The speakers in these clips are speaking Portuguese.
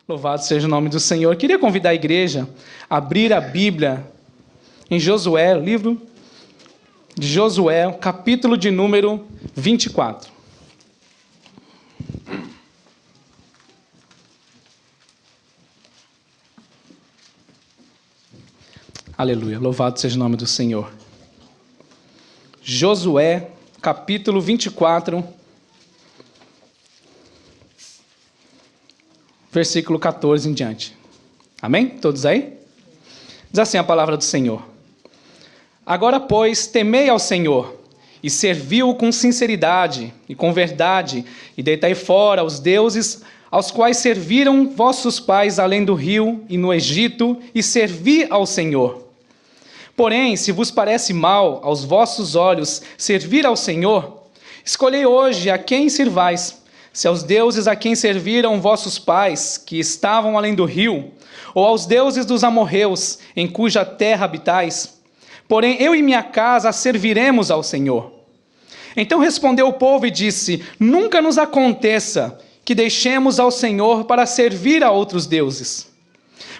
Louvado seja o nome do Senhor. Queria convidar a igreja a abrir a Bíblia em Josué, livro de Josué, capítulo de número 24. Aleluia, louvado seja o nome do Senhor. Josué, capítulo 24, versículo 14 em diante. Amém? Todos aí? Diz assim a palavra do Senhor. Agora, pois, temei ao Senhor, e servi-o com sinceridade e com verdade, e deitai fora os deuses aos quais serviram vossos pais além do rio e no Egito, e servi ao Senhor. Porém, se vos parece mal aos vossos olhos servir ao Senhor, escolhei hoje a quem sirvais, se aos deuses a quem serviram vossos pais, que estavam além do rio, ou aos deuses dos amorreus, em cuja terra habitais. Porém, eu e minha casa serviremos ao Senhor. Então respondeu o povo e disse: nunca nos aconteça que deixemos ao Senhor para servir a outros deuses.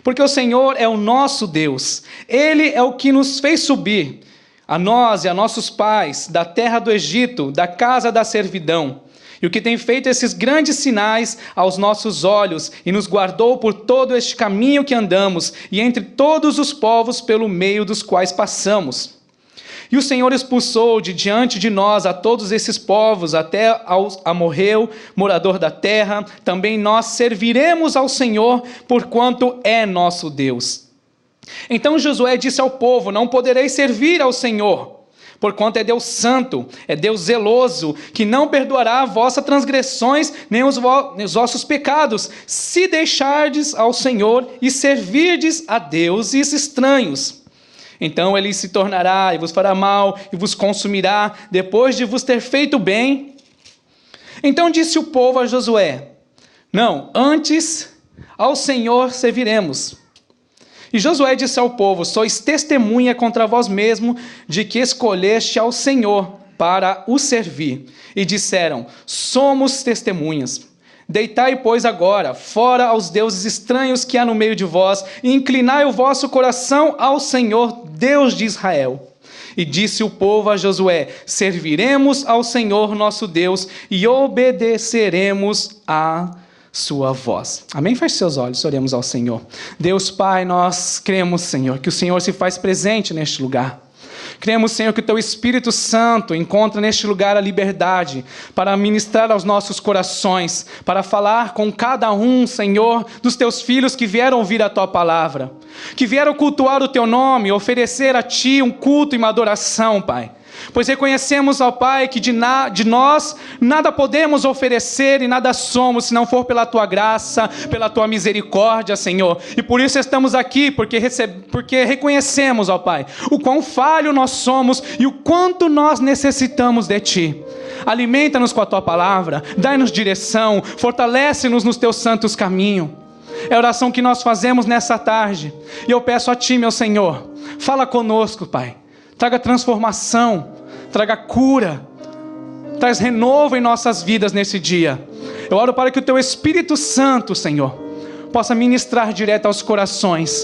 Porque o Senhor é o nosso Deus, Ele é o que nos fez subir, a nós e a nossos pais, da terra do Egito, da casa da servidão, e o que tem feito esses grandes sinais aos nossos olhos, e nos guardou por todo este caminho que andamos, e entre todos os povos pelo meio dos quais passamos. E o Senhor expulsou de diante de nós a todos esses povos, até ao amorreu, morador da terra. Também nós serviremos ao Senhor, porquanto é nosso Deus. Então Josué disse ao povo: não podereis servir ao Senhor, porquanto é Deus santo, é Deus zeloso, que não perdoará vossas transgressões, nem os vossos pecados, se deixardes ao Senhor e servirdes a deuses estranhos. Então ele se tornará e vos fará mal e vos consumirá, depois de vos ter feito bem. Então disse o povo a Josué: não, antes ao Senhor serviremos. E Josué disse ao povo: sois testemunha contra vós mesmo de que escolheste ao Senhor para o servir. E disseram: somos testemunhas. Deitai, pois, agora fora aos deuses estranhos que há no meio de vós, e inclinai o vosso coração ao Senhor, Deus de Israel. E disse o povo a Josué: serviremos ao Senhor nosso Deus e obedeceremos a sua voz. Amém? Feche seus olhos, oremos ao Senhor. Deus Pai, nós cremos, Senhor, que o Senhor se faz presente neste lugar. Cremos, Senhor, que o Teu Espírito Santo encontra neste lugar a liberdade para ministrar aos nossos corações, para falar com cada um, Senhor, dos Teus filhos que vieram ouvir a Tua palavra, que vieram cultuar o Teu nome, oferecer a Ti um culto e uma adoração, Pai. Pois reconhecemos, ó Pai, que de nós nada podemos oferecer e nada somos, se não for pela Tua graça, pela Tua misericórdia, Senhor. E por isso estamos aqui, porque reconhecemos, ó Pai, o quão falho nós somos e o quanto nós necessitamos de Ti. Alimenta-nos com a Tua palavra, dai-nos direção, fortalece-nos nos Teus santos caminhos. É a oração que nós fazemos nessa tarde. E eu peço a Ti, meu Senhor, fala conosco, Pai. Traga transformação, traga cura, traz renovo em nossas vidas nesse dia. Eu oro para que o Teu Espírito Santo, Senhor, possa ministrar direto aos corações.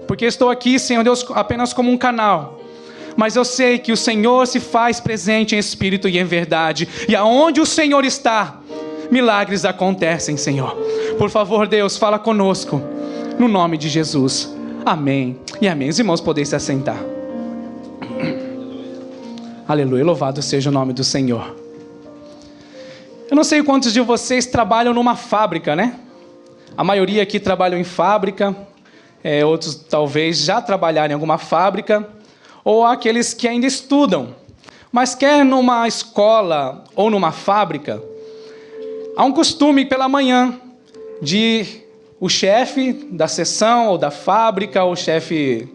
Porque estou aqui, Senhor Deus, apenas como um canal. Mas eu sei que o Senhor se faz presente em espírito e em verdade. E aonde o Senhor está, milagres acontecem, Senhor. Por favor, Deus, fala conosco. No nome de Jesus. Amém e amém. Os irmãos podem se assentar. Aleluia, louvado seja o nome do Senhor. Eu não sei quantos de vocês trabalham numa fábrica, né? A maioria aqui trabalham em fábrica, outros talvez já trabalharam em alguma fábrica, ou aqueles que ainda estudam. Mas quer numa escola ou numa fábrica, há um costume pela manhã de o chefe da seção ou da fábrica, ou o chefe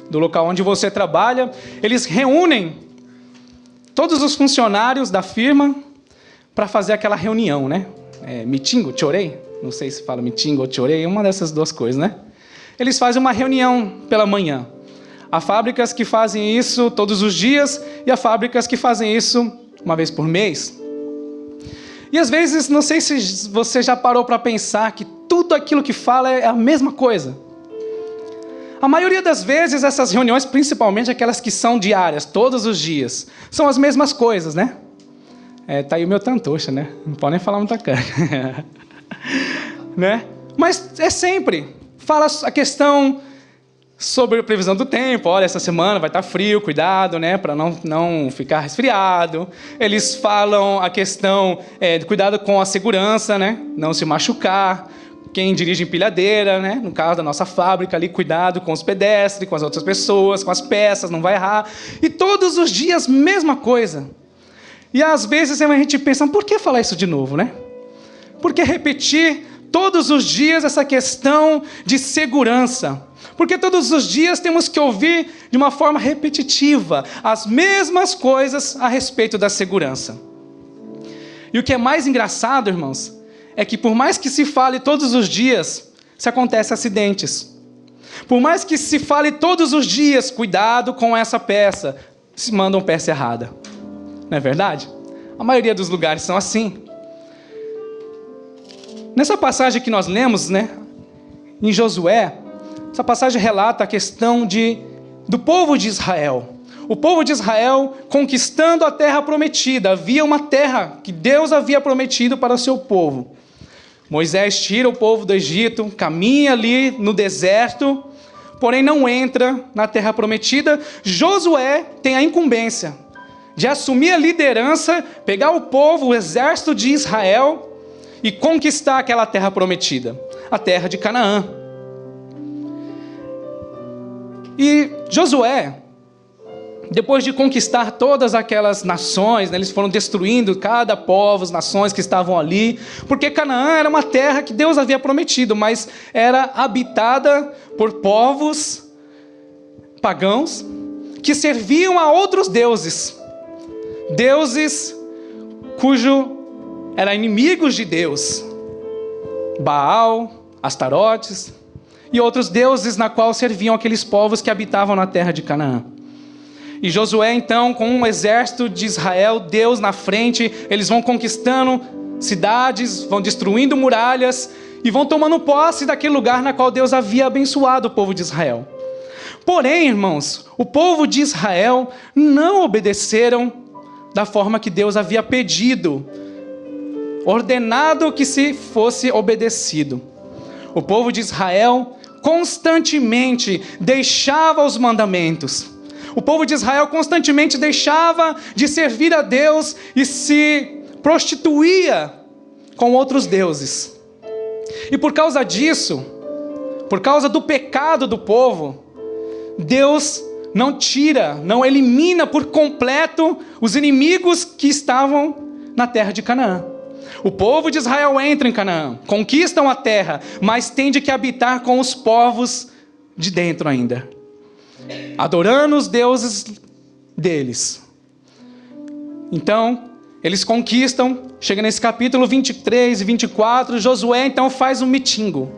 do local onde você trabalha, eles reúnem todos os funcionários da firma para fazer aquela reunião, né? Mitingo, chorei? Não sei se fala mitingo ou chorei, uma dessas duas coisas, né? Eles fazem uma reunião pela manhã. Há fábricas que fazem isso todos os dias e há fábricas que fazem isso uma vez por mês. E às vezes, não sei se você já parou para pensar que tudo aquilo que fala é a mesma coisa. A maioria das vezes, essas reuniões, principalmente aquelas que são diárias, todos os dias, são as mesmas coisas, né? Tá aí o meu tantocha, né? Não pode nem falar muita cara. Né? Mas é sempre. Fala a questão sobre a previsão do tempo. Olha, essa semana vai estar frio, cuidado, né? Para não ficar resfriado. Eles falam a questão de cuidado com a segurança, né? Não se machucar. Quem dirige empilhadeira, né? No caso da nossa fábrica ali, cuidado com os pedestres, com as outras pessoas, com as peças, não vai errar. E todos os dias, mesma coisa. E às vezes a gente pensa, por que falar isso de novo, né? Por que repetir todos os dias essa questão de segurança? Porque todos os dias temos que ouvir de uma forma repetitiva as mesmas coisas a respeito da segurança. E o que é mais engraçado, irmãos, é que por mais que se fale todos os dias, se acontecem acidentes. Por mais que se fale todos os dias, cuidado com essa peça, se mandam peça errada. Não é verdade? A maioria dos lugares são assim. Nessa passagem que nós lemos, né, em Josué, essa passagem relata a questão do povo de Israel. O povo de Israel conquistando a terra prometida. Havia uma terra que Deus havia prometido para o seu povo. Moisés tira o povo do Egito, caminha ali no deserto, porém não entra na terra prometida. Josué tem a incumbência de assumir a liderança, pegar o povo, o exército de Israel e conquistar aquela terra prometida, a terra de Canaã. E Josué, depois de conquistar todas aquelas nações, né, eles foram destruindo cada povo, as nações que estavam ali, porque Canaã era uma terra que Deus havia prometido, mas era habitada por povos pagãos que serviam a outros deuses. Deuses cujo eram inimigos de Deus. Baal, Astarotes e outros deuses na qual serviam aqueles povos que habitavam na terra de Canaã. E Josué, então, com um exército de Israel, Deus na frente, eles vão conquistando cidades, vão destruindo muralhas e vão tomando posse daquele lugar na qual Deus havia abençoado o povo de Israel. Porém, irmãos, o povo de Israel não obedeceram da forma que Deus havia pedido, ordenado que se fosse obedecido. O povo de Israel constantemente deixava os mandamentos. O povo de Israel constantemente deixava de servir a Deus e se prostituía com outros deuses. E por causa disso, por causa do pecado do povo, Deus não tira, não elimina por completo os inimigos que estavam na terra de Canaã. O povo de Israel entra em Canaã, conquistam a terra, mas tem de que habitar com os povos de dentro ainda, adorando os deuses deles. Então, eles conquistam, chega nesse capítulo 23 e 24, Josué então faz um mitingo,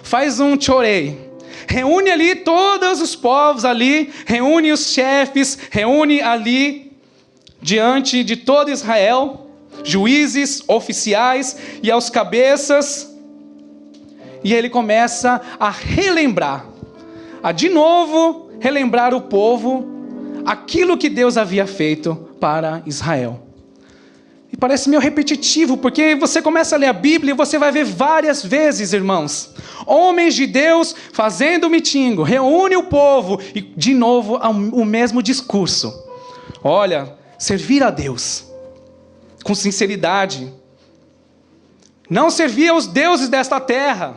faz um chorei, reúne ali todos os povos ali, reúne os chefes, reúne ali diante de todo Israel, juízes, oficiais e aos cabeças, e ele começa a relembrar, a de novo relembrar o povo aquilo que Deus havia feito para Israel. E parece meio repetitivo, porque você começa a ler a Bíblia e você vai ver várias vezes, irmãos, homens de Deus fazendo mitingo, reúne o povo e de novo o mesmo discurso. Olha, servir a Deus com sinceridade, não servir aos deuses desta terra,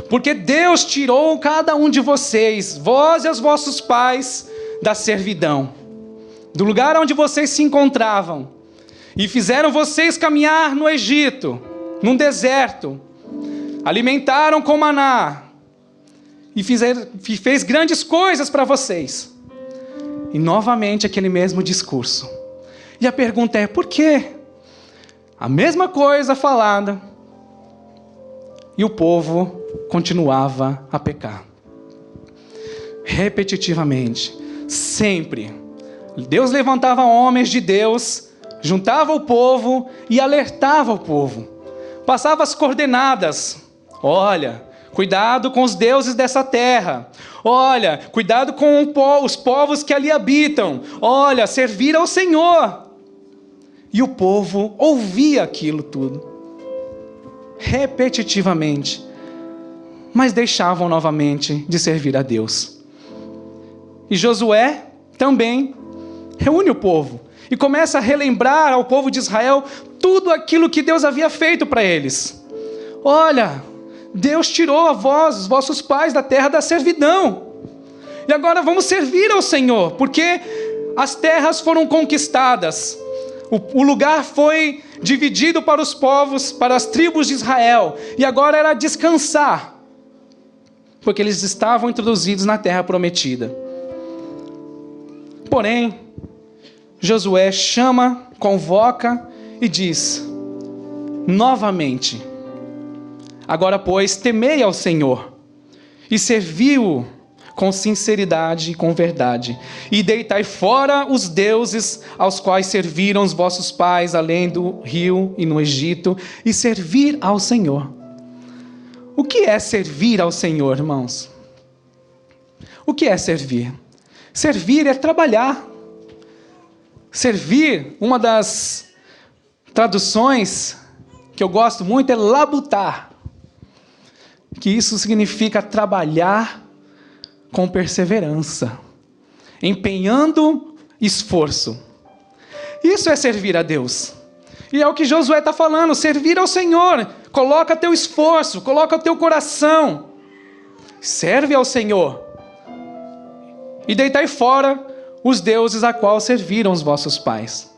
porque Deus tirou cada um de vocês, vós e os vossos pais, da servidão, do lugar onde vocês se encontravam, e fizeram vocês caminhar no Egito, num deserto, alimentaram com maná, e fez grandes coisas para vocês. E novamente aquele mesmo discurso. E a pergunta é, por quê? A mesma coisa falada, e o povo continuava a pecar. Repetitivamente, sempre. Deus levantava homens de Deus juntava o povo e alertava o povo. Passava as coordenadas. Olha, cuidado com os deuses dessa terra. Olha, cuidado com os povos que ali habitam. Olha, servir ao Senhor. E o povo ouvia aquilo tudo, repetitivamente, mas deixavam novamente de servir a Deus. E Josué também reúne o povo e começa a relembrar ao povo de Israel tudo aquilo que Deus havia feito para eles. Olha, Deus tirou a vós, os vossos pais, da terra da servidão. E agora vamos servir ao Senhor, porque as terras foram conquistadas. O lugar foi dividido para os povos, para as tribos de Israel. E agora era descansar, porque eles estavam introduzidos na terra prometida. Porém, Josué chama, convoca e diz novamente: agora, pois, temei ao Senhor e servi-o com sinceridade e com verdade, e deitai fora os deuses aos quais serviram os vossos pais, além do rio e no Egito, e servir ao Senhor. O que é servir ao Senhor, irmãos? O que é servir? Servir é trabalhar. Servir, uma das traduções que eu gosto muito é labutar, que isso significa trabalhar com perseverança, empenhando esforço. Isso é servir a Deus. E é o que Josué está falando, servir ao Senhor. Coloca teu esforço, coloca o teu coração. Serve ao Senhor. E deitai fora os deuses a qual serviram os vossos pais.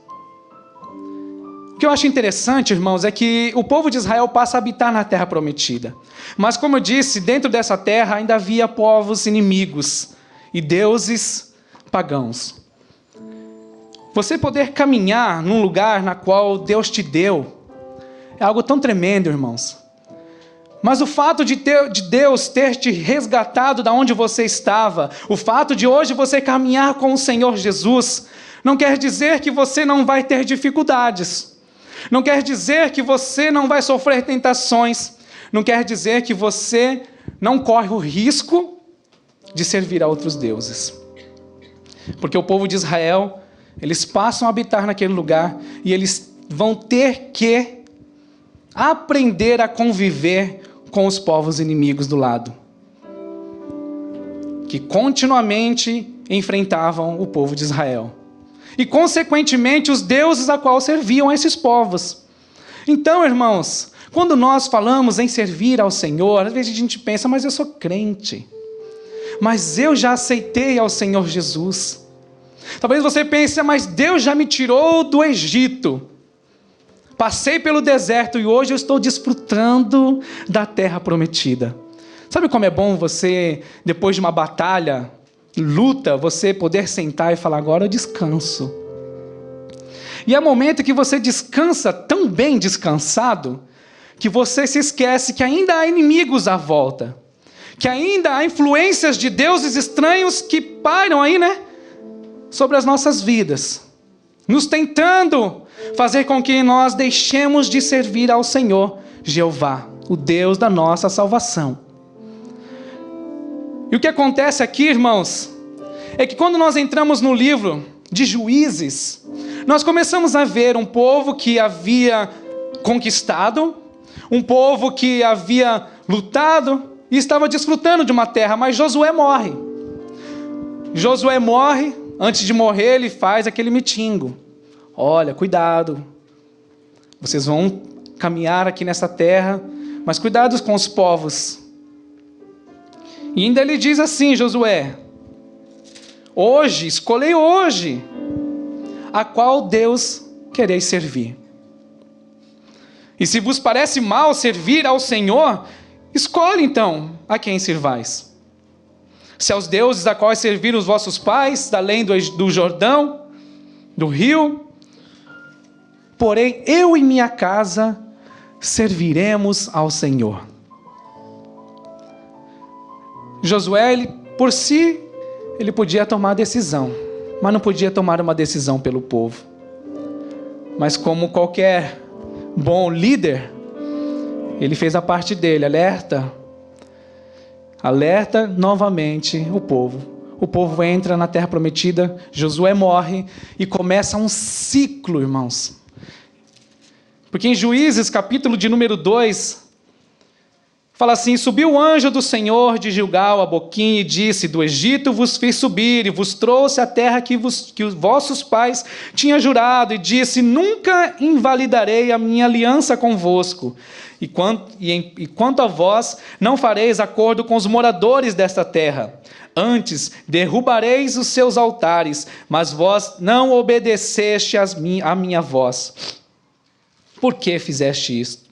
O que eu acho interessante, irmãos, é que o povo de Israel passa a habitar na terra prometida. Mas, como eu disse, dentro dessa terra ainda havia povos inimigos e deuses pagãos. Você poder caminhar num lugar na qual Deus te deu é algo tão tremendo, irmãos. Mas o fato de Deus ter te resgatado da onde você estava, o fato de hoje você caminhar com o Senhor Jesus, não quer dizer que você não vai ter dificuldades. Não quer dizer que você não vai sofrer tentações. Não quer dizer que você não corre o risco de servir a outros deuses. Porque o povo de Israel, eles passam a habitar naquele lugar e eles vão ter que aprender a conviver com os povos inimigos do lado, que continuamente enfrentavam o povo de Israel. E, consequentemente, os deuses a qual serviam a esses povos. Então, irmãos, quando nós falamos em servir ao Senhor, às vezes a gente pensa, mas eu sou crente. Mas eu já aceitei ao Senhor Jesus. Talvez você pense, mas Deus já me tirou do Egito. Passei pelo deserto e hoje eu estou desfrutando da terra prometida. Sabe como é bom você, depois de uma batalha, luta, você poder sentar e falar, agora eu descanso. E é momento que você descansa tão bem descansado, que você se esquece que ainda há inimigos à volta, que ainda há influências de deuses estranhos que pairam aí, sobre as nossas vidas, nos tentando fazer com que nós deixemos de servir ao Senhor, Jeová, o Deus da nossa salvação. E o que acontece aqui, irmãos, é que quando nós entramos no livro de Juízes, nós começamos a ver um povo que havia conquistado, um povo que havia lutado e estava desfrutando de uma terra, mas Josué morre. Josué morre, antes de morrer ele faz aquele mitingo. Olha, cuidado, vocês vão caminhar aqui nessa terra, mas cuidado com os povos. E ainda ele diz assim, Josué, hoje, escolhei hoje, a qual Deus quereis servir. E se vos parece mal servir ao Senhor, escolhe então a quem servais. Se aos deuses a quais serviram os vossos pais, além do Jordão, do rio, porém eu e minha casa serviremos ao Senhor. Josué, por si, ele podia tomar a decisão, mas não podia tomar uma decisão pelo povo. Mas como qualquer bom líder, ele fez a parte dele, alerta novamente o povo. O povo entra na terra prometida, Josué morre e começa um ciclo, irmãos. Porque em Juízes, capítulo de número 2, fala assim: subiu o anjo do Senhor de Gilgal a Boquim e disse: do Egito vos fiz subir e vos trouxe a terra que os vossos pais tinham jurado, e disse: nunca invalidarei a minha aliança convosco. E quanto a vós, não fareis acordo com os moradores desta terra. Antes, derrubareis os seus altares, mas vós não obedeceste à minha voz. Por que fizeste isto?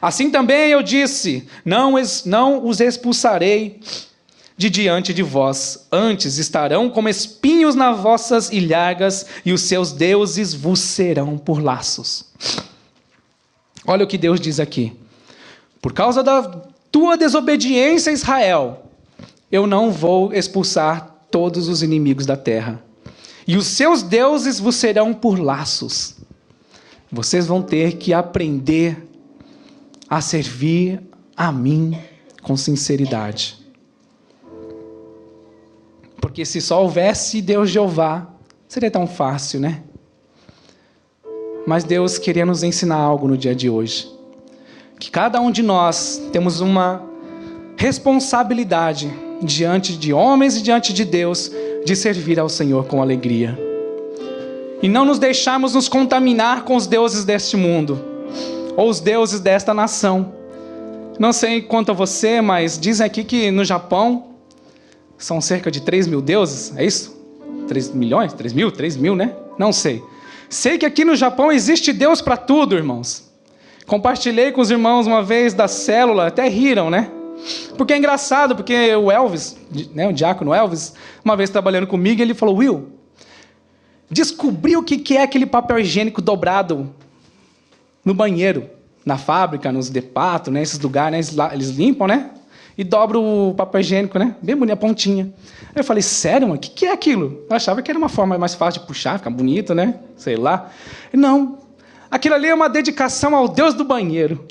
Assim também eu disse: não os expulsarei de diante de vós. Antes estarão como espinhos nas vossas ilhargas, e os seus deuses vos serão por laços. Olha o que Deus diz aqui: por causa da tua desobediência, Israel, eu não vou expulsar todos os inimigos da terra, e os seus deuses vos serão por laços. Vocês vão ter que aprender a servir a mim com sinceridade. Porque se só houvesse Deus Jeová, seria tão fácil, né? Mas Deus queria nos ensinar algo no dia de hoje. Que cada um de nós temos uma responsabilidade diante de homens e diante de Deus de servir ao Senhor com alegria. E não nos deixarmos nos contaminar com os deuses deste mundo, ou os deuses desta nação. Não sei quanto a você, mas dizem aqui que no Japão são cerca de 3 mil deuses, é isso? 3 milhões? 3 mil? 3 mil, né? Não sei. Sei que aqui no Japão existe Deus para tudo, irmãos. Compartilhei com os irmãos uma vez da célula, até riram, né? Porque é engraçado, porque o Elvis, né, o diácono Elvis, uma vez trabalhando comigo, ele falou: Will, descobri o que é aquele papel higiênico dobrado no banheiro, na fábrica, nos depatos, né, esses lugares, né, eles limpam, né? E dobram o papel higiênico, né? Bem bonito, a pontinha. Aí eu falei: sério, mano? O que é aquilo? Eu achava que era uma forma mais fácil de puxar, ficar bonito, né? Sei lá. Não. Aquilo ali é uma dedicação ao Deus do banheiro.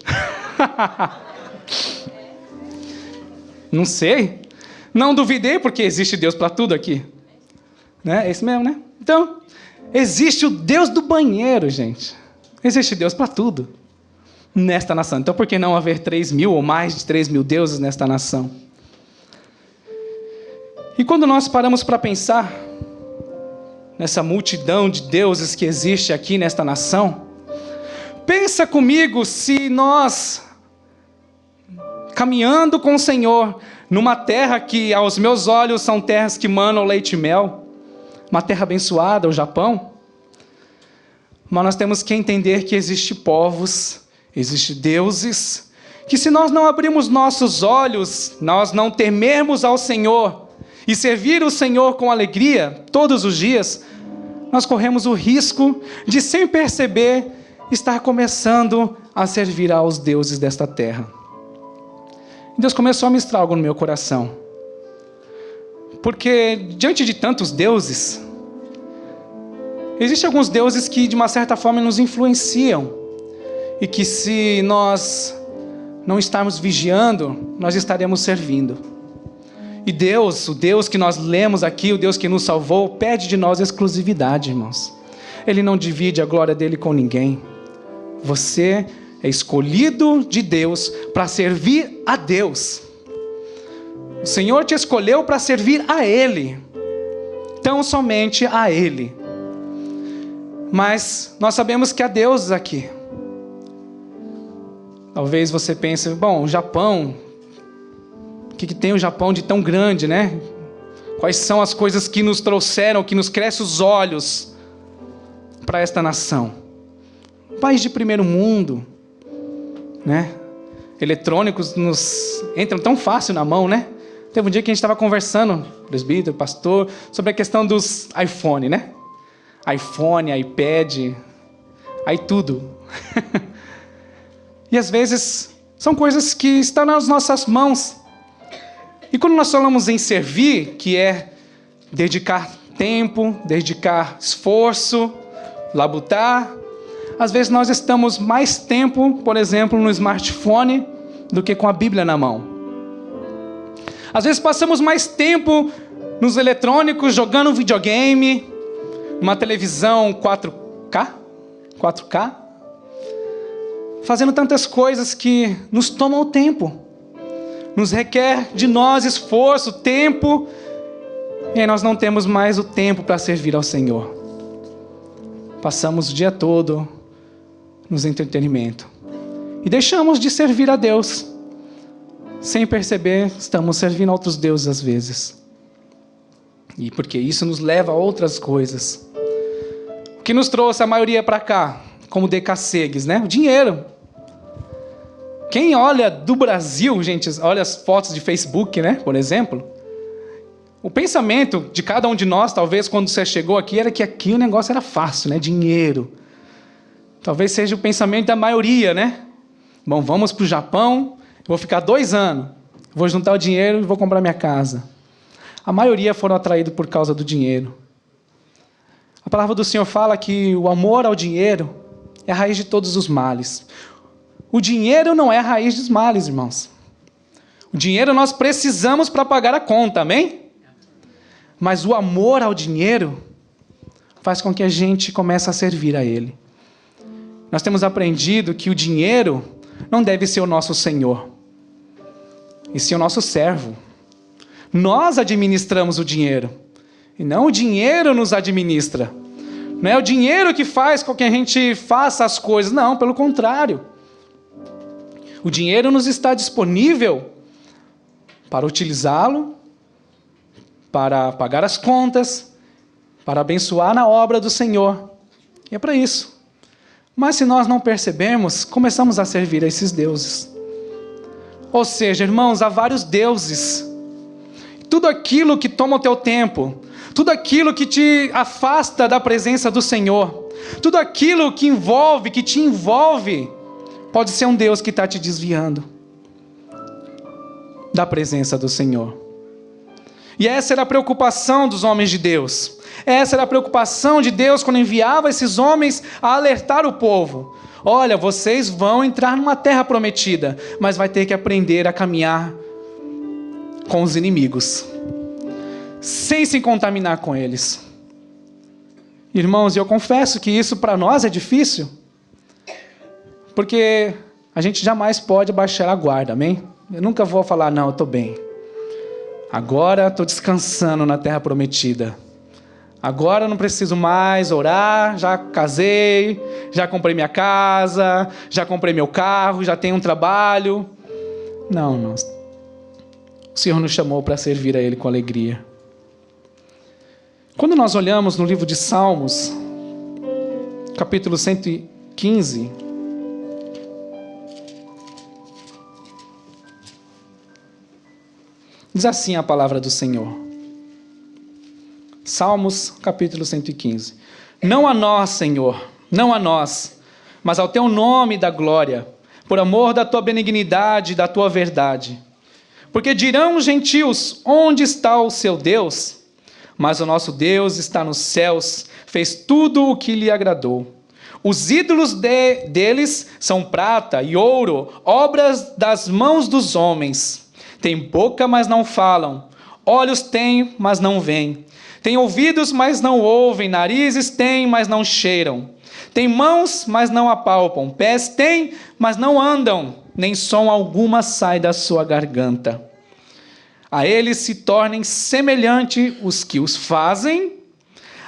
Não sei. Não duvidei, porque existe Deus para tudo aqui. Né? É isso mesmo, né? Então, existe o Deus do banheiro, gente. Existe Deus para tudo nesta nação. Então, por que não haver 3 mil ou mais de 3 mil deuses nesta nação? E quando nós paramos para pensar nessa multidão de deuses que existe aqui nesta nação, pensa comigo se nós, caminhando com o Senhor, numa terra que aos meus olhos são terras que manam leite e mel, uma terra abençoada, o Japão, mas nós temos que entender que existem povos, existem deuses, que se nós não abrirmos nossos olhos, nós não temermos ao Senhor e servir o Senhor com alegria todos os dias, nós corremos o risco de, sem perceber, estar começando a servir aos deuses desta terra. Deus começou a ministrar algo no meu coração. Porque diante de tantos deuses, existem alguns deuses que de uma certa forma nos influenciam. E que se nós não estarmos vigiando, nós estaremos servindo. E Deus, o Deus que nós lemos aqui, o Deus que nos salvou, pede de nós exclusividade, irmãos. Ele não divide a glória dele com ninguém. Você é escolhido de Deus para servir a Deus. O Senhor te escolheu para servir a Ele. Tão somente a Ele. Mas nós sabemos que há deuses aqui. Talvez você pense: bom, o Japão, o que tem o Japão de tão grande, né? Quais são as coisas que nos trouxeram, que nos crescem os olhos para esta nação? Um país de primeiro mundo, né? Eletrônicos nos entram tão fácil na mão, né? Teve um dia que a gente estava conversando, presbítero, pastor, sobre a questão dos iPhone, né? iPhone, iPad, aí tudo. E às vezes são coisas que estão nas nossas mãos. E quando nós falamos em servir, que é dedicar tempo, dedicar esforço, labutar, Às vezes nós estamos mais tempo, por exemplo, no smartphone do que com a Bíblia na mão. Às vezes passamos mais tempo nos eletrônicos, jogando videogame, numa televisão 4K, fazendo tantas coisas que nos tomam o tempo, nos requer de nós esforço, tempo, e aí nós não temos mais o tempo para servir ao Senhor. Passamos o dia todo nos entretenimento e deixamos de servir a Deus. Sem perceber, estamos servindo a outros deuses às vezes. E porque isso nos leva a outras coisas. O que nos trouxe a maioria para cá, como decassegues, né? O dinheiro. Quem olha do Brasil, gente, olha as fotos de Facebook, né? Por exemplo. O pensamento de cada um de nós, talvez, quando você chegou aqui, era que aqui o negócio era fácil, né? Dinheiro. Talvez seja o pensamento da maioria, né? Bom, vamos para o Japão, vou ficar 2 anos, vou juntar o dinheiro e vou comprar minha casa. A maioria foram atraídos por causa do dinheiro. A palavra do Senhor fala que o amor ao dinheiro é a raiz de todos os males. O dinheiro não é a raiz dos males, irmãos. O dinheiro nós precisamos para pagar a conta, amém? Mas o amor ao dinheiro faz com que a gente comece a servir a Ele. Nós temos aprendido que o dinheiro não deve ser o nosso Senhor, e sim o nosso servo. Nós administramos o dinheiro, e não o dinheiro nos administra. Não é o dinheiro que faz com que a gente faça as coisas, não, pelo contrário. O dinheiro nos está disponível para utilizá-lo, para pagar as contas, para abençoar na obra do Senhor. E é para isso. Mas se nós não percebemos, começamos a servir a esses deuses. Ou seja, irmãos, há vários deuses. Tudo aquilo que toma o teu tempo, tudo aquilo que te afasta da presença do Senhor, tudo aquilo que te envolve, pode ser um Deus que está te desviando da presença do Senhor. E essa era a preocupação dos homens de Deus. Essa era a preocupação de Deus quando enviava esses homens a alertar o povo. Olha, vocês vão entrar numa terra prometida, mas vai ter que aprender a caminhar com os inimigos, sem se contaminar com eles. Irmãos, eu confesso que isso para nós é difícil, porque a gente jamais pode baixar a guarda, amém? Eu nunca vou falar, não, eu estou bem. Agora estou descansando na terra prometida. Agora eu não preciso mais orar, já casei, já comprei minha casa, já comprei meu carro, já tenho um trabalho. Não, não. O Senhor nos chamou para servir a Ele com alegria. Quando nós olhamos no livro de Salmos, capítulo 115, diz assim a palavra do Senhor. Salmos, capítulo 115. Não a nós, Senhor, não a nós, mas ao teu nome da glória, por amor da tua benignidade e da tua verdade. Porque dirão os gentios, onde está o seu Deus? Mas o nosso Deus está nos céus, fez tudo o que lhe agradou. Os ídolos deles são prata e ouro, obras das mãos dos homens. Têm boca, mas não falam. Olhos têm, mas não veem. Têm ouvidos, mas não ouvem. Narizes têm, mas não cheiram. Têm mãos, mas não apalpam. Pés têm, mas não andam. Nem som alguma sai da sua garganta. A eles se tornem semelhante os que os fazem,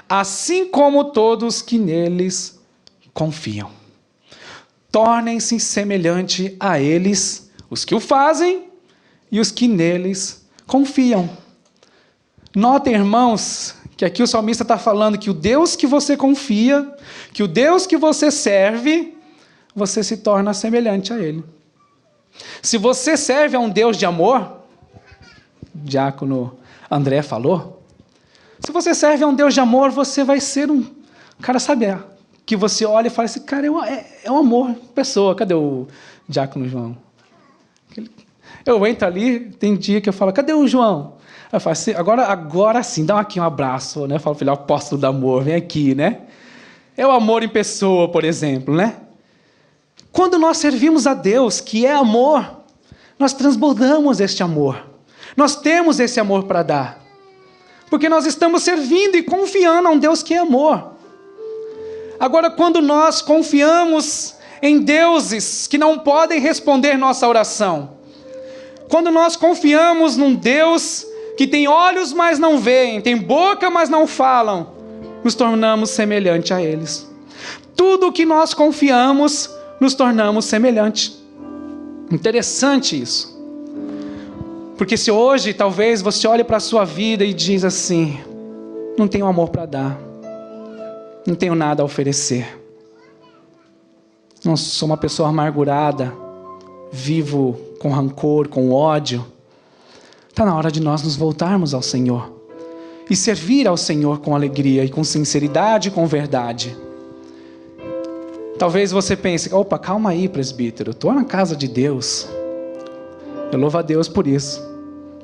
assim como todos que neles confiam. Tornem-se semelhante a eles, os que o fazem e os que neles confiam. Notem, irmãos, que aqui o salmista está falando que o Deus que você confia, que o Deus que você serve, você se torna semelhante a Ele. Se você serve a um Deus de amor, o diácono André falou, se você serve a um Deus de amor, você vai ser um cara, sabe, que você olha e fala assim, cara, é um amor, pessoa. Cadê o diácono João? Eu entro ali, tem dia que eu falo, cadê o João? Eu falo assim, agora sim, dá aqui um abraço, né? Eu falo, filho, apóstolo do amor, vem aqui, né? É o amor em pessoa, por exemplo, né? Quando nós servimos a Deus, que é amor, nós transbordamos este amor. Nós temos esse amor para dar. Porque nós estamos servindo e confiando a um Deus que é amor. Agora, quando nós confiamos em deuses que não podem responder nossa oração, quando nós confiamos num Deus que tem olhos, mas não veem, tem boca, mas não falam, nos tornamos semelhante a eles. Tudo o que nós confiamos, nos tornamos semelhante. Interessante isso. Porque se hoje, talvez, você olhe para a sua vida e diz assim, não tenho amor para dar, não tenho nada a oferecer, não sou uma pessoa amargurada, vivo com rancor, com ódio, está na hora de nós nos voltarmos ao Senhor e servir ao Senhor com alegria e com sinceridade e com verdade. Talvez você pense, opa, calma aí, presbítero, eu estou na casa de Deus, eu louvo a Deus por isso,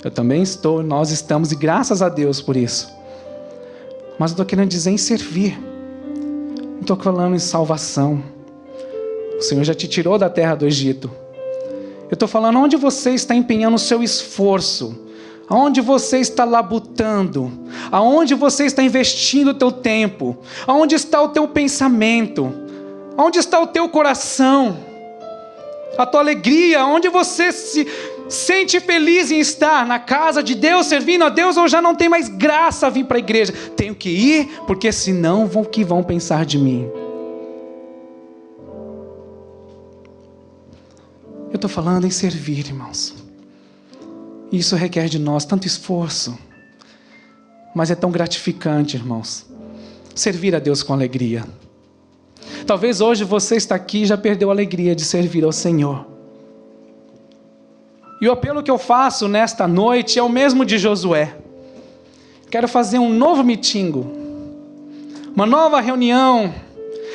eu também estou, nós estamos, e graças a Deus por isso. Mas eu estou querendo dizer em servir, não estou falando em salvação. O Senhor já te tirou da terra do Egito. Eu estou falando onde você está empenhando o seu esforço, aonde você está labutando, aonde você está investindo o teu tempo, aonde está o teu pensamento, aonde está o teu coração, a tua alegria, onde você se sente feliz em estar na casa de Deus, servindo a Deus, ou já não tem mais graça a vir para a igreja? Tenho que ir, porque senão o que vão pensar de mim? Eu estou falando em servir, irmãos. Isso requer de nós tanto esforço, mas é tão gratificante, irmãos, servir a Deus com alegria. Talvez hoje você está aqui e já perdeu a alegria de servir ao Senhor. E o apelo que eu faço nesta noite é o mesmo de Josué. Quero fazer um novo mitingo, uma nova reunião,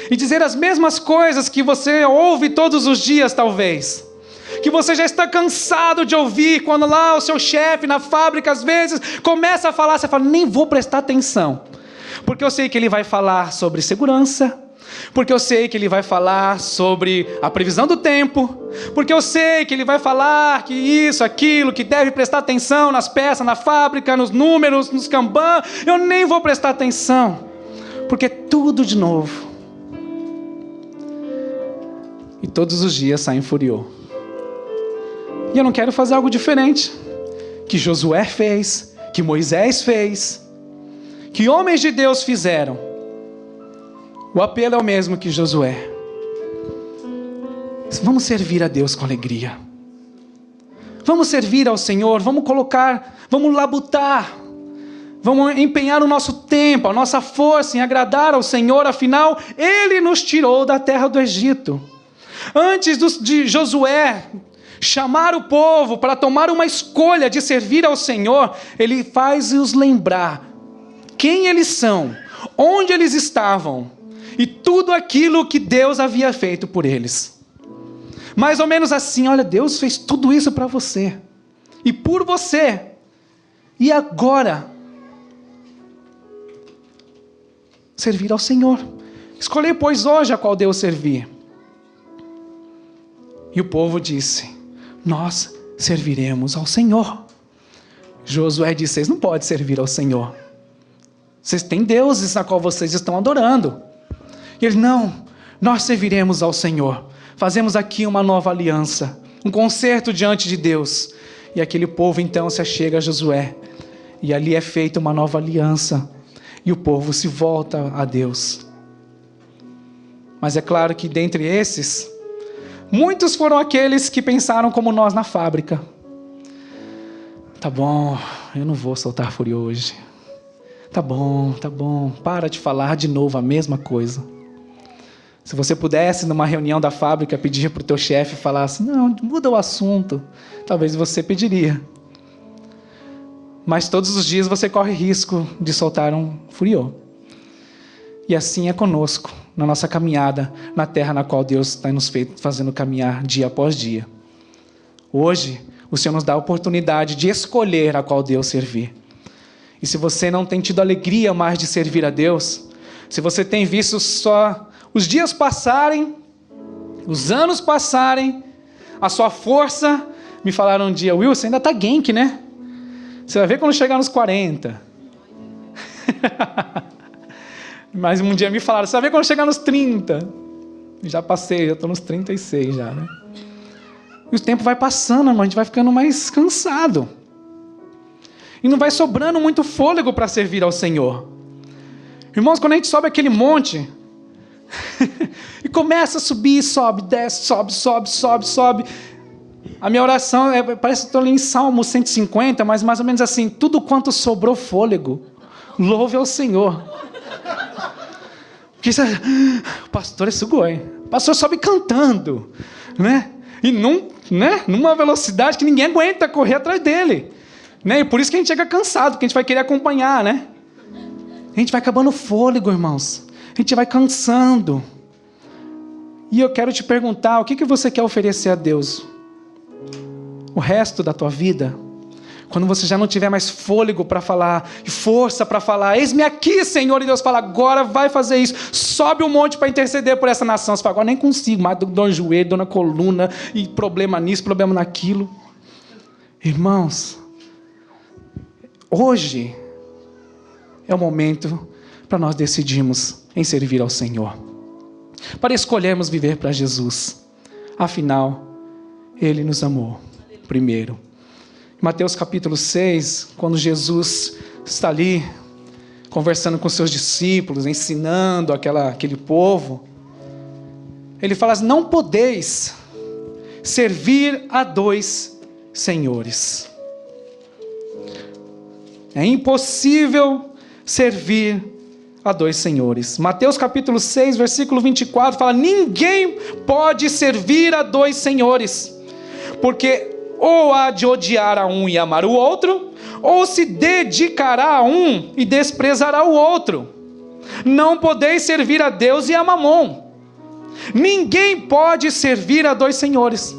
e dizer as mesmas coisas que você ouve todos os dias, talvez. Que você já está cansado de ouvir, quando lá o seu chefe na fábrica, às vezes, começa a falar, você fala, nem vou prestar atenção. Porque eu sei que ele vai falar sobre segurança, porque eu sei que ele vai falar sobre a previsão do tempo, porque eu sei que ele vai falar que isso, aquilo, que deve prestar atenção nas peças, na fábrica, nos números, nos Kanban. Eu nem vou prestar atenção, porque é tudo de novo. E todos os dias saem furioso. E eu não quero fazer algo diferente, que Josué fez, que Moisés fez, que homens de Deus fizeram. O apelo é o mesmo que Josué. Vamos servir a Deus com alegria. Vamos servir ao Senhor, vamos labutar, vamos empenhar o nosso tempo, a nossa força em agradar ao Senhor, afinal, Ele nos tirou da terra do Egito. Antes de Josué chamar o povo para tomar uma escolha de servir ao Senhor, Ele faz-os lembrar quem eles são, onde eles estavam, e tudo aquilo que Deus havia feito por eles. Mais ou menos assim, olha, Deus fez tudo isso para você, e por você, e agora, servir ao Senhor. Escolhei, pois, hoje a qual Deus servir. E o povo disse, nós serviremos ao Senhor. Josué disse, vocês não podem servir ao Senhor. Vocês têm deuses na qual vocês estão adorando. E ele, não, nós serviremos ao Senhor. Fazemos aqui uma nova aliança, um concerto diante de Deus. E aquele povo então se achega a Josué. E ali é feita uma nova aliança. E o povo se volta a Deus. Mas é claro que dentre esses, muitos foram aqueles que pensaram como nós na fábrica. Tá bom, eu não vou soltar fúria hoje. Tá bom, para de falar de novo a mesma coisa. Se você pudesse, numa reunião da fábrica, pedir para o teu chefe e falasse, não, muda o assunto, talvez você pediria. Mas todos os dias você corre risco de soltar um furiô. E assim é conosco, na nossa caminhada, na terra na qual Deus está nos fazendo caminhar dia após dia. Hoje, o Senhor nos dá a oportunidade de escolher a qual Deus servir. E se você não tem tido alegria mais de servir a Deus, Se você tem visto só os dias passarem, os anos passarem, a sua força, me falaram um dia, Will, você ainda está gank, né? Você vai ver quando chegar nos 40. Mas um dia me falaram, você vai ver quando chegar nos 30. Já passei, já estou nos 36 já, né? E o tempo vai passando, irmão, a gente vai ficando mais cansado. E não vai sobrando muito fôlego para servir ao Senhor. Irmãos, quando a gente sobe aquele monte, e começa a subir, sobe, desce, sobe. A minha oração, parece que estou ali em Salmo 150, mas mais ou menos assim, tudo quanto sobrou fôlego, louve ao Senhor. Porque isso, o pastor é sugoi. O pastor sobe cantando, né? E numa velocidade que ninguém aguenta correr atrás dele. Né? E por isso que a gente chega cansado, porque a gente vai querer acompanhar, né? A gente vai acabando o fôlego, irmãos. A gente vai cansando. E eu quero te perguntar, o que você quer oferecer a Deus? O resto da tua vida? Quando você já não tiver mais fôlego para falar, e força para falar, eis-me aqui, Senhor, e Deus fala, agora vai fazer isso, sobe um monte para interceder por essa nação. Você fala, agora nem consigo, mas dor no joelho, dor na coluna, e problema nisso, problema naquilo. Irmãos, hoje é o momento para nós decidirmos em servir ao Senhor, para escolhermos viver para Jesus. Afinal, Ele nos amou primeiro. Mateus capítulo 6, quando Jesus está ali conversando com seus discípulos, ensinando aquele povo, ele fala assim, não podeis servir a dois senhores. É impossível servir a dois senhores. Mateus capítulo 6, versículo 24, fala, ninguém pode servir a dois senhores, porque ou há de odiar a um e amar o outro, ou se dedicará a um e desprezará o outro. Não podeis servir a Deus e a Mamon. Ninguém pode servir a dois senhores.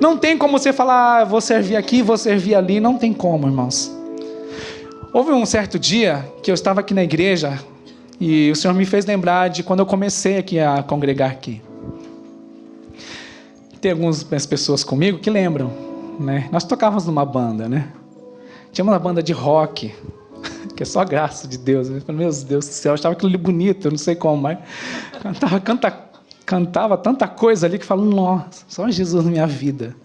Não tem como você falar, vou servir aqui, vou servir ali. Não tem como, irmãos. Houve um certo dia que eu estava aqui na igreja e o Senhor me fez lembrar de quando eu comecei aqui a congregar aqui. Tem algumas pessoas comigo que lembram, né? Nós tocávamos numa banda, né? Tinha uma banda de rock, que é só graça de Deus. Eu falei, meu Deus do céu, eu achava aquilo ali bonito, eu não sei como, mas cantava tanta coisa ali que eu falo, nossa, só Jesus na minha vida.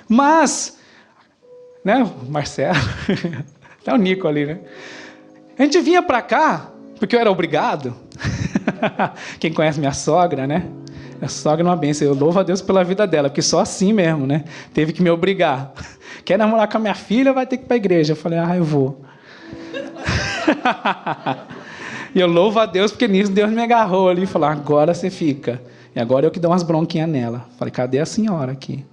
Mas, né, o Marcelo, até o Nico ali, né? A gente vinha pra cá, porque eu era obrigado. Quem conhece minha sogra, né? A sogra é uma bênção, eu louvo a Deus pela vida dela, porque só assim mesmo, né? Teve que me obrigar. Quer namorar com a minha filha, vai ter que ir para a igreja. Eu falei, eu vou. E eu louvo a Deus, porque nisso Deus me agarrou ali e falou, agora você fica. E agora eu que dou umas bronquinhas nela. Falei, cadê a senhora aqui?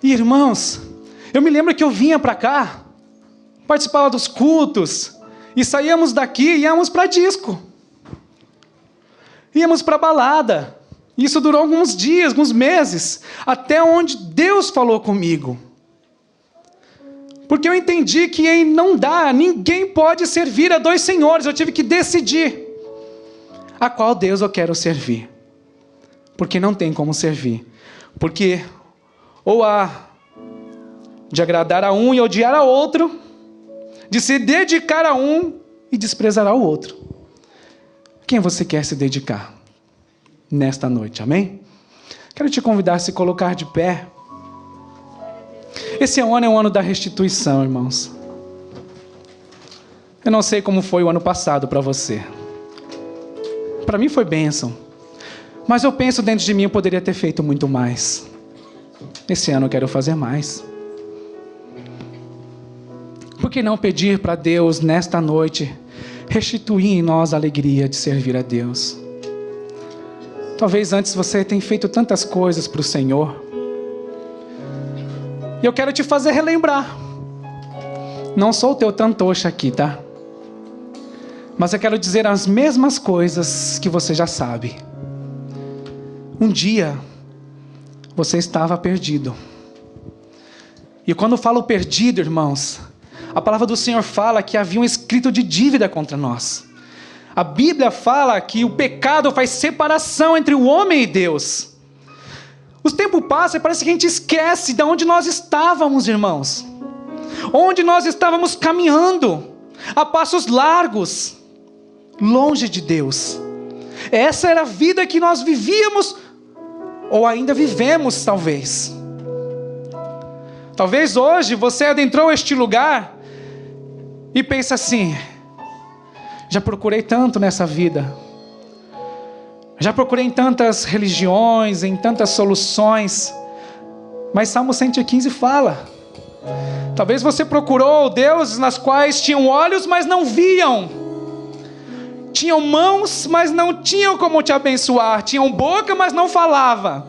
E, irmãos, eu me lembro que eu vinha para cá, participava dos cultos, e saíamos daqui e íamos para disco. Íamos para a balada. Isso durou alguns dias, alguns meses, até onde Deus falou comigo. Porque eu entendi que não dá, ninguém pode servir a dois senhores. Eu tive que decidir a qual Deus eu quero servir. Porque não tem como servir. Porque ou há de agradar a um e odiar a outro, de se dedicar a um e desprezar ao outro. Quem você quer se dedicar nesta noite, amém? Quero te convidar a se colocar de pé. Esse ano é o ano da restituição, irmãos. Eu não sei como foi o ano passado para você. Para mim foi bênção. Mas eu penso dentro de mim, eu poderia ter feito muito mais. Esse ano eu quero fazer mais. Por que não pedir para Deus nesta noite restituir em nós a alegria de servir a Deus? Talvez antes você tenha feito tantas coisas para o Senhor. E eu quero te fazer relembrar. Não sou o teu tantocha aqui, tá? Mas eu quero dizer as mesmas coisas que você já sabe. Um dia, você estava perdido. E quando eu falo perdido, irmãos, A palavra do Senhor fala que havia um escrito de dívida contra nós. A Bíblia fala que o pecado faz separação entre o homem e Deus. O tempo passa e parece que a gente esquece de onde nós estávamos, irmãos. Onde nós estávamos caminhando, a passos largos, longe de Deus. Essa era a vida que nós vivíamos, ou ainda vivemos, talvez. Talvez hoje você adentrou este lugar e pensa assim: já procurei tanto nessa vida, já procurei em tantas religiões, em tantas soluções, mas Salmo 115 fala, talvez você procurou deuses nas quais tinham olhos, mas não viam, tinham mãos, mas não tinham como te abençoar, tinham boca, mas não falava.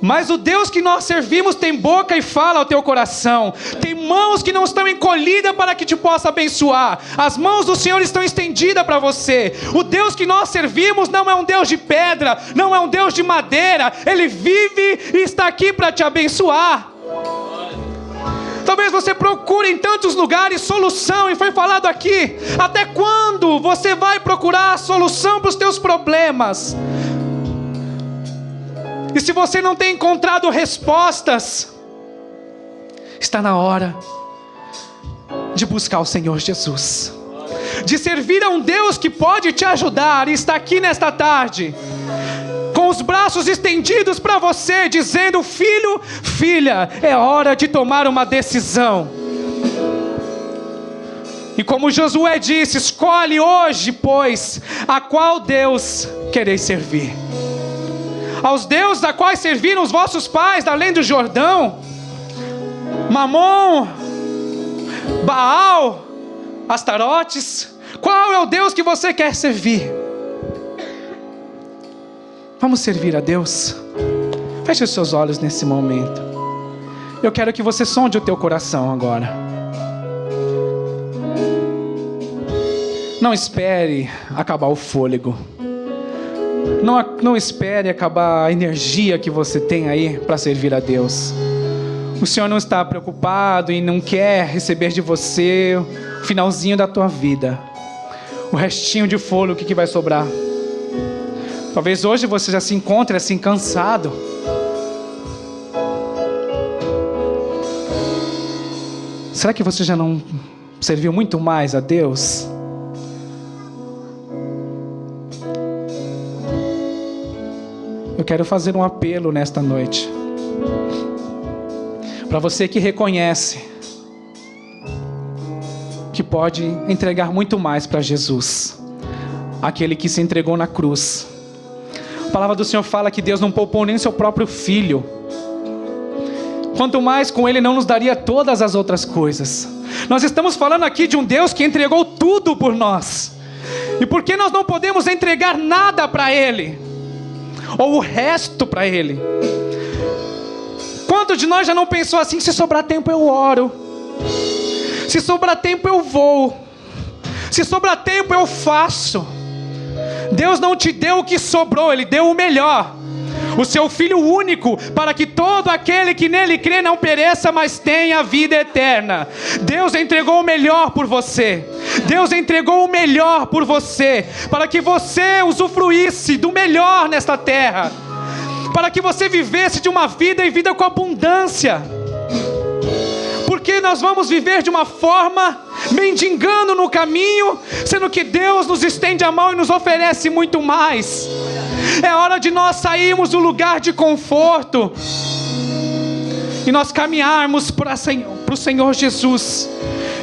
Mas o Deus que nós servimos tem boca e fala ao teu coração, tem mãos que não estão encolhidas para que te possa abençoar, as mãos do Senhor estão estendidas para você. O Deus que nós servimos não é um Deus de pedra, não é um Deus de madeira, Ele vive e está aqui para te abençoar. Talvez você procure em tantos lugares solução, e foi falado aqui, até quando você vai procurar a solução para os teus problemas? E se você não tem encontrado respostas, está na hora de buscar o Senhor Jesus, de servir a um Deus que pode te ajudar, e está aqui nesta tarde, com os braços estendidos para você, dizendo: filho, filha, é hora de tomar uma decisão. E como Josué disse: escolhe hoje, pois, a qual Deus quereis servir. Aos deuses a quais serviram os vossos pais, além do Jordão, Mamon, Baal, Astarotes, qual é o Deus que você quer servir? Vamos servir a Deus? Feche os seus olhos nesse momento. Eu quero que você sonde o teu coração agora. Não espere acabar o fôlego. Não espere acabar a energia que você tem aí para servir a Deus. O Senhor não está preocupado e não quer receber de você o finalzinho da tua vida, o restinho de fôlego que vai sobrar. Talvez hoje você já se encontre assim cansado. Será que você já não serviu muito mais a Deus? Eu quero fazer um apelo nesta noite, para você que reconhece que pode entregar muito mais para Jesus, aquele que se entregou na cruz. A palavra do Senhor fala que Deus não poupou nem seu próprio Filho, quanto mais com Ele não nos daria todas as outras coisas. Nós estamos falando aqui de um Deus que entregou tudo por nós, e por que nós não podemos entregar nada para Ele? Ou o resto para Ele? Quantos de nós já não pensou assim: se sobrar tempo eu oro, se sobrar tempo eu vou, se sobrar tempo eu faço? Deus não te deu o que sobrou, Ele deu o melhor, o seu Filho único, para que todo aquele que nele crê não pereça, mas tenha vida eterna. Deus entregou o melhor por você. Deus entregou o melhor por você, para que você usufruísse do melhor nesta terra, para que você vivesse de uma vida e vida com abundância. Porque nós vamos viver de uma forma mendigando no caminho, sendo que Deus nos estende a mão e nos oferece muito mais. É hora de nós sairmos do lugar de conforto e nós caminharmos para o Senhor Jesus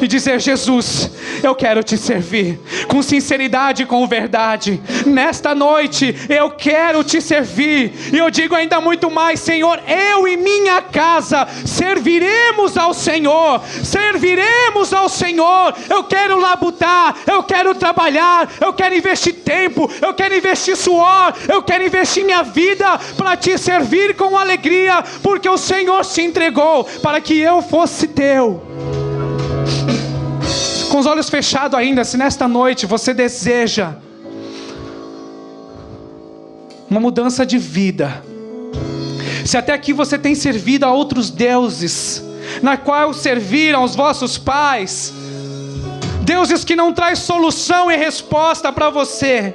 e dizer: Jesus, eu quero te servir com sinceridade e com verdade. Nesta noite eu quero te servir, e eu digo ainda muito mais: Senhor, eu e minha casa serviremos ao Senhor, serviremos ao Senhor. Eu quero labutar, eu quero trabalhar, eu quero investir tempo, eu quero investir suor, eu quero investir minha vida para te servir com alegria, porque o Senhor se entregou para que eu fosse teu. Com os olhos fechados ainda, se nesta noite você deseja uma mudança de vida, se até aqui você tem servido a outros deuses, na qual serviram os vossos pais. Deuses que não traz solução e resposta para você.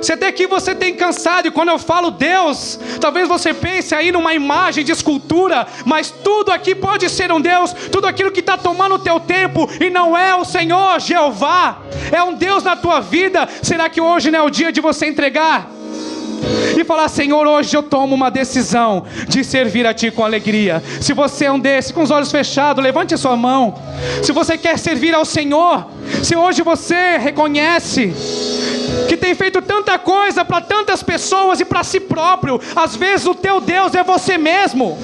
Se até aqui você tem cansado, e quando eu falo Deus, talvez você pense aí numa imagem de escultura, mas tudo aqui pode ser um Deus, tudo aquilo que está tomando o teu tempo, e não é o Senhor Jeová, é um Deus na tua vida. Será que hoje não é o dia de você entregar? E falar: Senhor, hoje eu tomo uma decisão de servir a Ti com alegria. Se você é um desses, com os olhos fechados, levante a sua mão. Se você quer servir ao Senhor, se hoje você reconhece que tem feito tanta coisa para tantas pessoas e para si próprio, às vezes o teu Deus é você mesmo.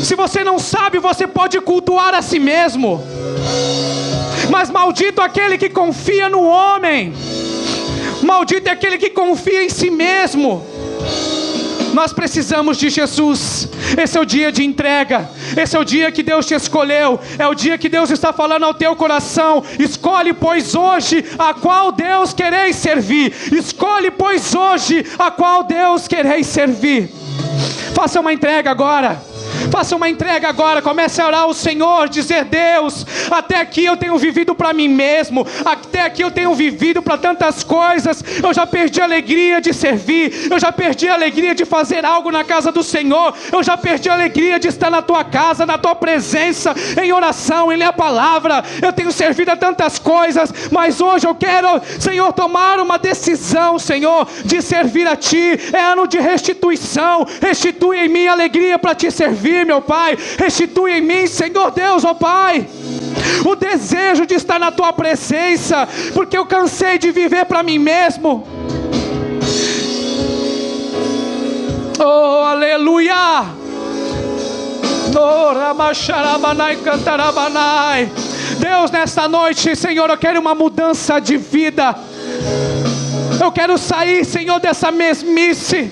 Se você não sabe, você pode cultuar a si mesmo, mas maldito aquele que confia no homem, maldito é aquele que confia em si mesmo. Nós precisamos de Jesus. Esse é o dia de entrega. Esse é o dia que Deus te escolheu. É o dia que Deus está falando ao teu coração: escolhe, pois, hoje a qual Deus quereis servir. Escolhe, pois, hoje a qual Deus quereis servir. Faça uma entrega agora. Faça uma entrega agora, comece a orar ao Senhor, dizer: Deus, até aqui eu tenho vivido para mim mesmo, até aqui eu tenho vivido para tantas coisas, eu já perdi a alegria de servir, eu já perdi a alegria de fazer algo na casa do Senhor, eu já perdi a alegria de estar na tua casa, na tua presença, em oração, em ler a palavra. Eu tenho servido a tantas coisas, mas hoje eu quero, Senhor, tomar uma decisão, Senhor, de servir a Ti. É ano de restituição. Restitui em mim a alegria para Te servir, meu Pai. Restitui em mim, Senhor Deus, ó Pai, o desejo de estar na Tua presença, porque eu cansei de viver para mim mesmo. Oh, aleluia! Deus, nesta noite, Senhor, eu quero uma mudança de vida. Eu quero sair, Senhor, dessa mesmice.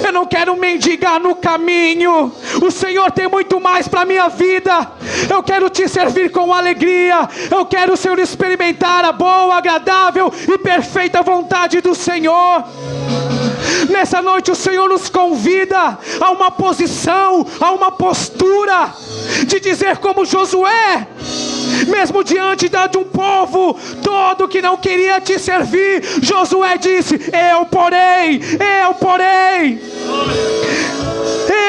Eu não quero mendigar no caminho. O Senhor tem muito mais para a minha vida. Eu quero Te servir com alegria. Eu quero, Senhor, experimentar a boa, agradável e perfeita vontade do Senhor. Nessa noite o Senhor nos convida a uma posição, a uma postura de dizer como Josué, mesmo diante de um povo todo que não queria Te servir, Josué disse: eu porém,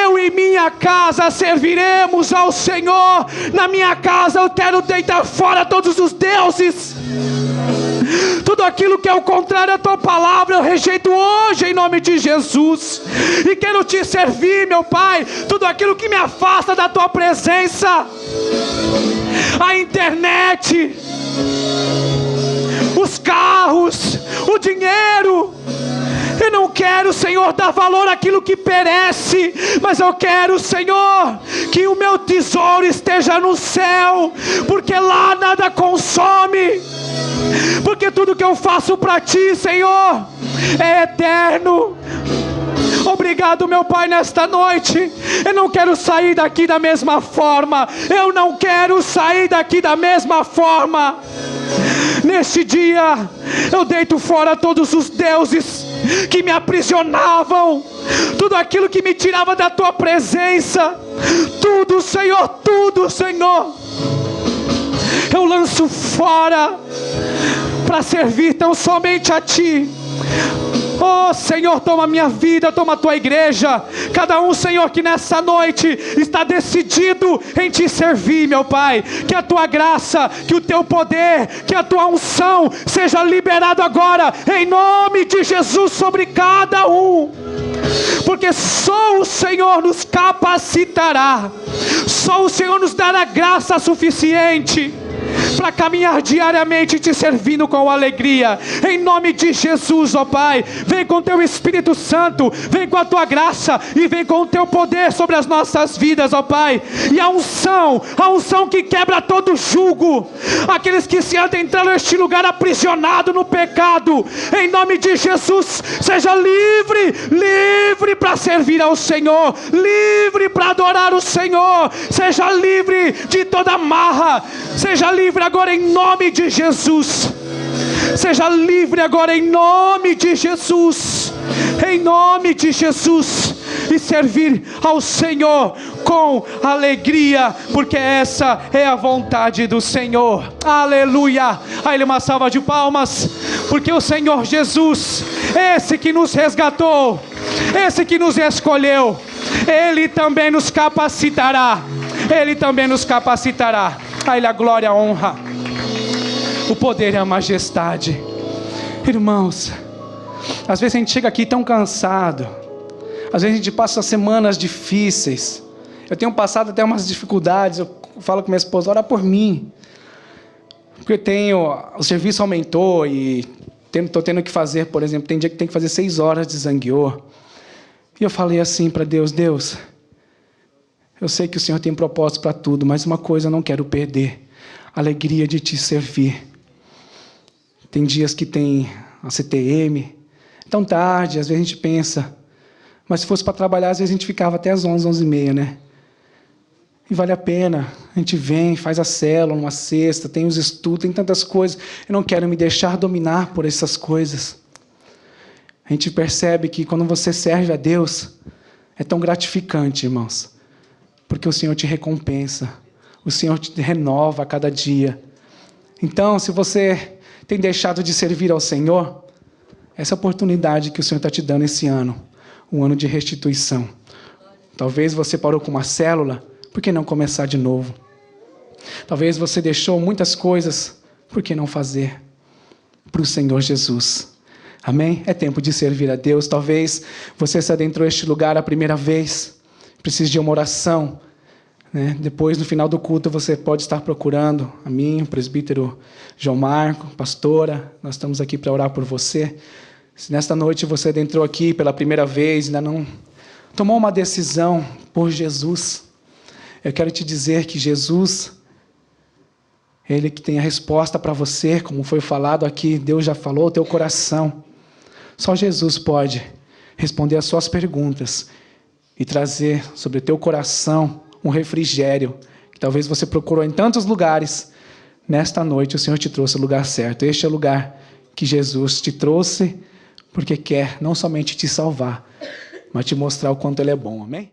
eu e minha casa serviremos ao Senhor. Na minha casa eu quero deitar fora todos os deuses. Tudo aquilo que é o contrário à Tua palavra eu rejeito hoje em nome de Jesus. E quero Te servir, meu Pai. Tudo aquilo que me afasta da Tua presença, a internet, os carros, o dinheiro. Eu não quero, Senhor, dar valor àquilo que perece, mas eu quero, Senhor, que o meu tesouro esteja no céu, porque lá nada consome, porque tudo que eu faço para Ti, Senhor, é eterno. Obrigado, meu Pai, nesta noite. Eu não quero sair daqui da mesma forma. Eu não quero sair daqui da mesma forma. Neste dia eu deito fora todos os deuses que me aprisionavam, tudo aquilo que me tirava da Tua presença. Tudo, Senhor, eu lanço fora para servir tão somente a Ti. Oh, Senhor, toma a minha vida, toma a Tua igreja. Cada um, Senhor, que nessa noite está decidido em Te servir, meu Pai. Que a Tua graça, que o Teu poder, que a Tua unção seja liberado agora, em nome de Jesus, sobre cada um. Porque só o Senhor nos capacitará, só o Senhor nos dará graça suficiente para caminhar diariamente Te servindo com alegria. Em nome de Jesus, ó Pai, vem com Teu Espírito Santo, vem com a Tua graça e vem com o Teu poder sobre as nossas vidas, ó Pai. E a unção que quebra todo jugo, aqueles que se adentraram neste lugar aprisionado no pecado, em nome de Jesus, seja livre para servir ao Senhor, livre para adorar o Senhor, seja livre de toda amarra, seja livre agora em nome de Jesus. Seja livre agora em nome de Jesus. Em nome de Jesus. E servir ao Senhor com alegria, porque essa é a vontade do Senhor. Aleluia! A Ele uma salva de palmas, porque o Senhor Jesus, esse que nos resgatou, esse que nos escolheu, Ele também nos capacitará. Ele também nos capacitará. A Ele a glória, a honra, o poder e a majestade. Irmãos, às vezes a gente chega aqui tão cansado, às vezes a gente passa semanas difíceis. Eu tenho passado até umas dificuldades. Eu falo com minha esposa, ora por mim, porque o serviço aumentou e estou tendo que fazer, por exemplo, tem dia que tem que fazer 6 horas de zangueô. E eu falei assim para Deus, Deus, eu sei que o Senhor tem propósito para tudo, mas uma coisa eu não quero perder, a alegria de te servir. Tem dias que tem a CTM, tão tarde, às vezes a gente pensa, mas se fosse para trabalhar, às vezes a gente ficava até às 11, 11h30, né? E vale a pena, a gente vem, faz a célula numa sexta, tem os estudos, tem tantas coisas. Eu não quero me deixar dominar por essas coisas. A gente percebe que quando você serve a Deus, é tão gratificante, irmãos, porque o Senhor te recompensa, o Senhor te renova a cada dia. Então, se você tem deixado de servir ao Senhor, essa oportunidade que o Senhor está te dando esse ano, um ano de restituição. Talvez você parou com uma célula, por que não começar de novo? Talvez você deixou muitas coisas, por que não fazer para o Senhor Jesus? Amém? É tempo de servir a Deus. Talvez você se adentrou este lugar a primeira vez, precisa de uma oração, né? Depois, no final do culto, você pode estar procurando a mim, o presbítero João Marco, pastora, nós estamos aqui para orar por você. Se nesta noite você adentrou aqui pela primeira vez, ainda não tomou uma decisão por Jesus, eu quero te dizer que Jesus, Ele que tem a resposta para você, como foi falado aqui, Deus já falou, o teu coração. Só Jesus pode responder as suas perguntas e trazer sobre o teu coração um refrigério, que talvez você procurou em tantos lugares. Nesta noite o Senhor te trouxe ao lugar certo. Este é o lugar que Jesus te trouxe, porque quer não somente te salvar, mas te mostrar o quanto Ele é bom. Amém?